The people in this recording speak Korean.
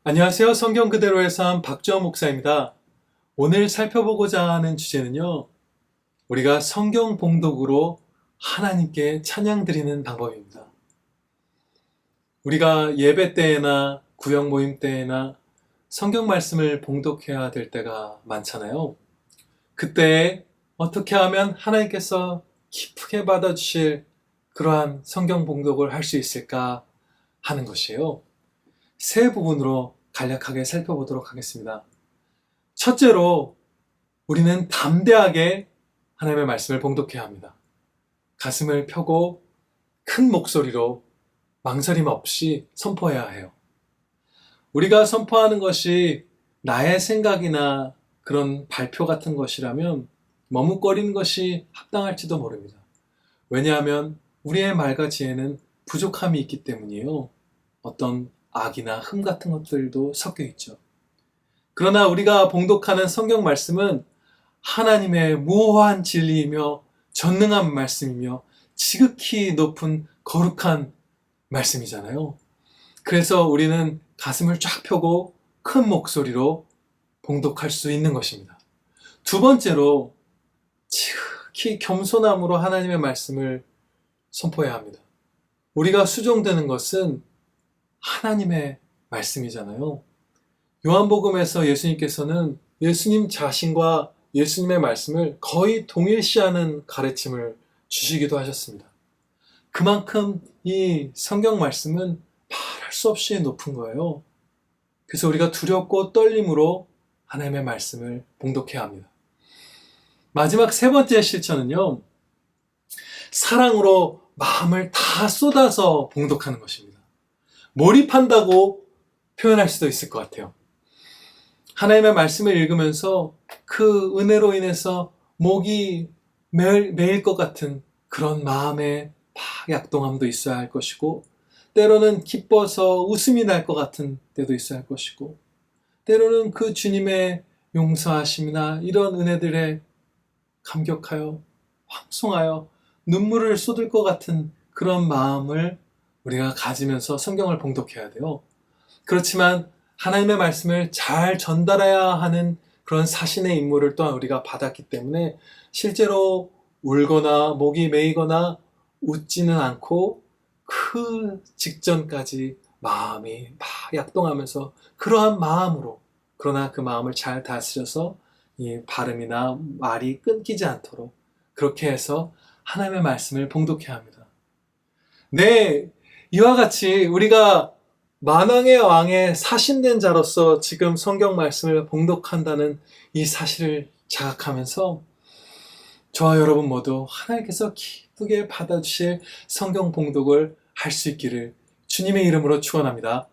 안녕하세요. 성경 그대로의 삶 박주원 목사입니다. 오늘 살펴보고자 하는 주제는요, 우리가 성경 봉독으로 하나님께 찬양 드리는 방법입니다. 우리가 예배 때나 구역 모임 때나 성경 말씀을 봉독해야 될 때가 많잖아요. 그때 어떻게 하면 하나님께서 기쁘게 받아주실 그러한 성경 봉독을 할 수 있을까 하는 것이에요. 세 부분으로 간략하게 살펴보도록 하겠습니다. 첫째로 우리는 담대하게 하나님의 말씀을 봉독해야 합니다. 가슴을 펴고 큰 목소리로 망설임 없이 선포해야 해요. 우리가 선포하는 것이 나의 생각이나 그런 발표 같은 것이라면 머뭇거리는 것이 합당할지도 모릅니다. 왜냐하면 우리의 말과 지혜는 부족함이 있기 때문이에요. 어떤 악이나 흠 같은 것들도 섞여 있죠. 그러나 우리가 봉독하는 성경 말씀은 하나님의 무오한 진리이며 전능한 말씀이며 지극히 높은 거룩한 말씀이잖아요. 그래서 우리는 가슴을 쫙 펴고 큰 목소리로 봉독할 수 있는 것입니다. 두 번째로 지극히 겸손함으로 하나님의 말씀을 선포해야 합니다. 우리가 수종되는 것은 하나님의 말씀이잖아요. 요한복음에서 예수님께서는 예수님 자신과 예수님의 말씀을 거의 동일시하는 가르침을 주시기도 하셨습니다. 그만큼 이 성경 말씀은 말할 수 없이 높은 거예요. 그래서 우리가 두렵고 떨림으로 하나님의 말씀을 봉독해야 합니다. 마지막 세 번째 실천은요, 사랑으로 마음을 다 쏟아서 봉독하는 것입니다. 몰입한다고 표현할 수도 있을 것 같아요. 하나님의 말씀을 읽으면서 그 은혜로 인해서 목이 메일 것 같은 그런 마음의 막 약동함도 있어야 할 것이고, 때로는 기뻐서 웃음이 날 것 같은 때도 있어야 할 것이고, 때로는 그 주님의 용서하심이나 이런 은혜들에 감격하여 황송하여 눈물을 쏟을 것 같은 그런 마음을 우리가 가지면서 성경을 봉독해야 돼요. 그렇지만 하나님의 말씀을 잘 전달해야 하는 그런 사신의 임무를 또한 우리가 받았기 때문에 실제로 울거나 목이 메이거나 웃지는 않고 그 직전까지 마음이 막 약동하면서 그러한 마음으로, 그러나 그 마음을 잘 다스려서 이 발음이나 말이 끊기지 않도록 그렇게 해서 하나님의 말씀을 봉독해야 합니다. 네, 이와 같이 우리가 만왕의 왕의 사신된 자로서 지금 성경 말씀을 봉독한다는 이 사실을 자각하면서 저와 여러분 모두 하나님께서 기쁘게 받아주실 성경 봉독을 할 수 있기를 주님의 이름으로 축원합니다.